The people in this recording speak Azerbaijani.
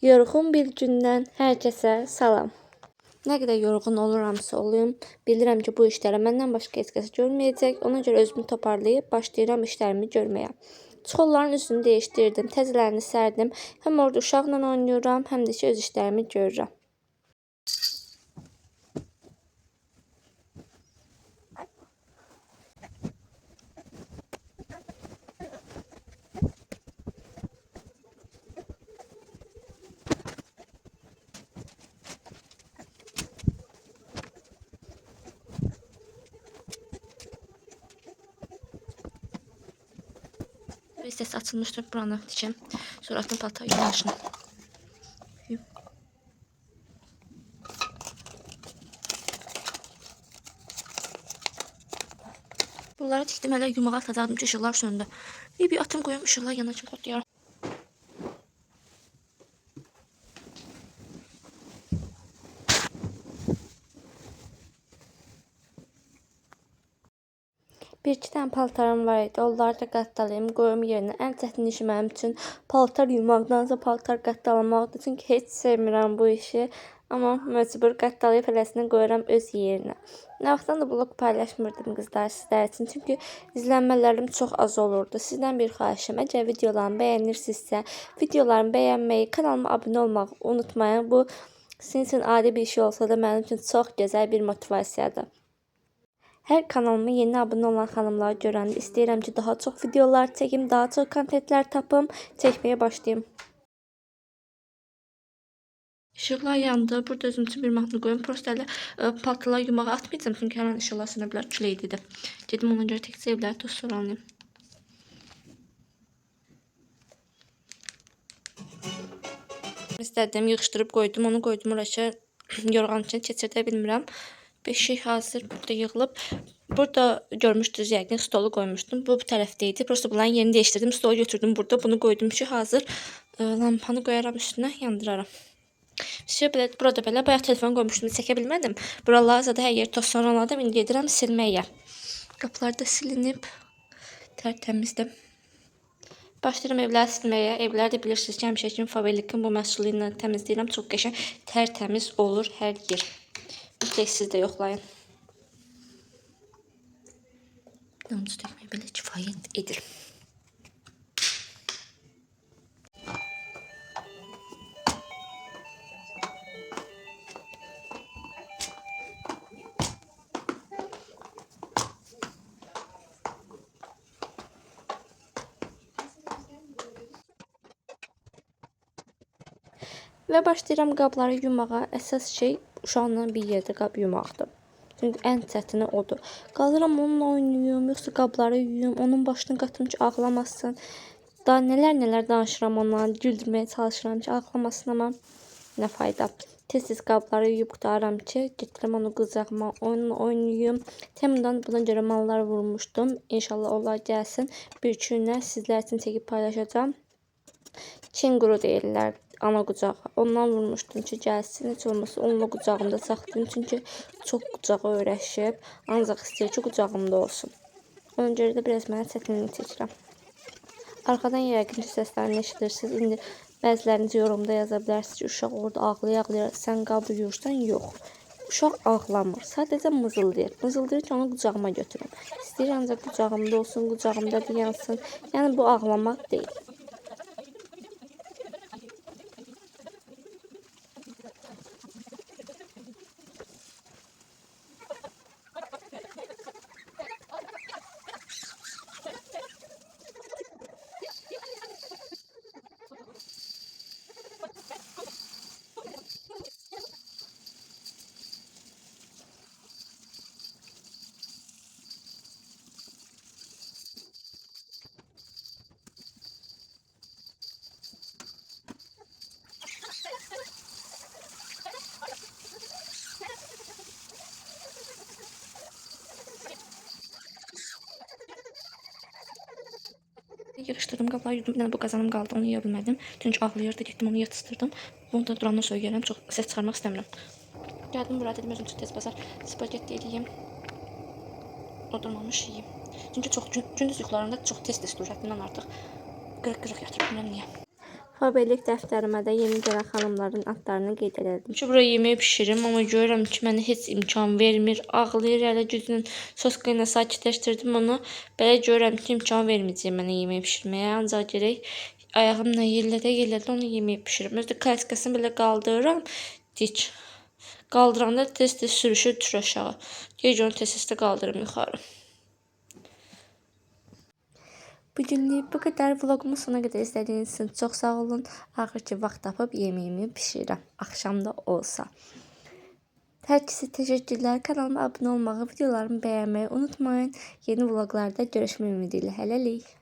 Yorğun bir gündən hər kəsə salam. Nə qədər yorğun oluramsa olayım, bilirəm ki, bu işlərə məndən başqa heç kəs görməyəcək. Ona görə özümü toparlayıb başlayıram işlərimi görməyə. Çuxulların üstünü dəyişdirdim, təzələrini sərdim. Həm orada uşaqla oynayıram, həm də ki, öz işlərimi görürəm. Bir ses açılmışdır buranı için. Sonra atın paltayı yanaşın. Bunları tikdim, hələ yumağa atacaqdım ki, ışıqlar söndü. Bir atım koyum, ışıqlar yanacaq atlayar. Bir-iki dənə paltarım var idi. Onları da qattalayım, qoyum yerinə. Ən çətin işi mənim üçün paltar yumaqdansa paltar qatdalamaqdır. Çünki heç sevmirəm bu işi. Amma məcbur qattalayıb hələsini qoyuram öz yerinə. Nə vaxtdan da vlog paylaşmırdım qızlar sizlər üçün. Çünki izlənmələrim çox az olurdu. Sizdən bir xahişim, əgər videolarımı bəyənirsinizsə, videolarımı bəyənməyi, kanalıma abunə olmağı unutmayın. Bu sizin üçün adi bir şey olsa da mənim üçün çox gözəl bir motivasiyadır. Hər kanalıma yeni abunə olan xanımları görəndə istəyirəm ki, daha çox videolar çəkim, daha çox kontentlər tapım, çəkməyə başlayayım. İşıqlar yandı. Burada özüm üçün bir mahnı qoyum. Prosta elə paltalar yumağa atmayacağım, çünki hər an işıqlar sönə bilər, küləklidir. Gedim ona görə təkcə evləri toz soranlayım. İstədim, yığışdırıb qoydum, onu qoydum oraya. Yorğan üçün keçirdə bilmirəm. Beşik hazır burada yığılıb. Burada görmüşdünüz yəqin stolu qoymuşdum. Bu tərəfdəydi. Prosta bunların yerini dəyişdirdim. Stolu götürdüm burada. Bunu qoydum ki, hazır. Lampanı qoyaram üstünə, yandıraram. Burada belə bayaq telefon qoymuşdum, çəkə bilmədim. Buraları zaten hər yer toz soranladım. İndi gedirəm silməyə. Qapılar da silinib. Tərtəmizdir. Başlayıram evləri silməyə. Evləri də bilirsiniz ki, həmişə kimi Favelikin bu məhsulu ilə təmizləyirəm. Çox qəşəng, tərtəmiz olur hər yer. Mütləq siz də yoxlayın. Namus təkmək belə kifayət edir. Və başlayıram qabları yumağa. Əsas şey uşaqla bir yerdə qab yumaqdır. Çünki ən çətini odur. Qalıram onunla oynayım, yoxsa qabları yuyum, onun başını qatım ki, ağlamasın. Daha nələr danışıram ondan, güldürməyə çalışıram ki, ağlamasın, amma nə fayda. Tez-tez qabları yuyub qutarıram ki, getirəm onu qızacağıma, onunla oynayım. Təmindən buna görə mallar vurmuşdum. İnşallah onlar gəlsin. Bir-iki gündən sizlər üçün çəkib paylaşacağım. Kenguru deyirlər. Ana qucağı. Ondan vurmuşdum ki, gəlsin. Heç olmasa onunla qucağımda saxlayayım. Çünki çox qucağı öyrəşib. Ancaq istəyir ki, qucağımda olsun. Ona görə də biraz mənə çətinlik çəkirəm. Arxadan yəqin ki, səslərini eşidirsiniz. İndi bəziləriniz yorumda yaza bilərsiniz ki, uşaq orada ağlaya-ağlaya sən qabı yuyursan. Yox. Uşaq ağlamır. Sadəcə mızıldayır. Mızıldayır ki, onu qucağıma götürüm. İstəyir ancaq qucağımda olsun, qucağımda dayansın. Yəni bu ağlamaq deyil. Yığışdırdım, qabları yudum. Bir dənə bu qazanım qaldı, onu yeyə bilmədim. Çünki ağlayırdı, getdim onu yatışdırdım. Bunu da durandan sonra yeyərəm, çox səs çıxarmaq istəmirəm. Gəldim bura, dedim özüm üçün tez bazar spagetti eləyim. Odurmamış yeyim. Çünki çox gündüz yuxularında çox tez-tez durur, həddindən artıq qırıq-qırıq yatırıb, bilmirəm niyə. Alfabetlik dəftərimə də yeni gələn xanımların adlarını qeyd edirdim. Ki, bura yemək bişirim, amma görürəm ki, mənə heç imkan vermir. Ağlayır, hələ gücünün soska ilə sakitləşdirdim onu. Belə görürəm ki, imkan verməyəcək mənə yemək bişirməyə. Ancaq gərək ayağımla yerlədə onu yemək bişirim. Özdə kaskasını belə qaldırıram, dik. Qaldıranda tez-tez sürüşür, düşür aşağı. Gec onu tez-tez də qaldırım yuxarı. Bugünlük bu qədər. Vlogumu sona qədər izlədiyiniz üçün çox sağ olun. Axır ki, vaxt tapıb yeməyimi bişirirəm. Axşamda olsa. Hər kəsə təşəkkürlər. Kanalıma abunə olmağı, videolarımı bəyənməyi unutmayın. Yeni vloqlarda görüşmək ümidi ilə. Hələlik.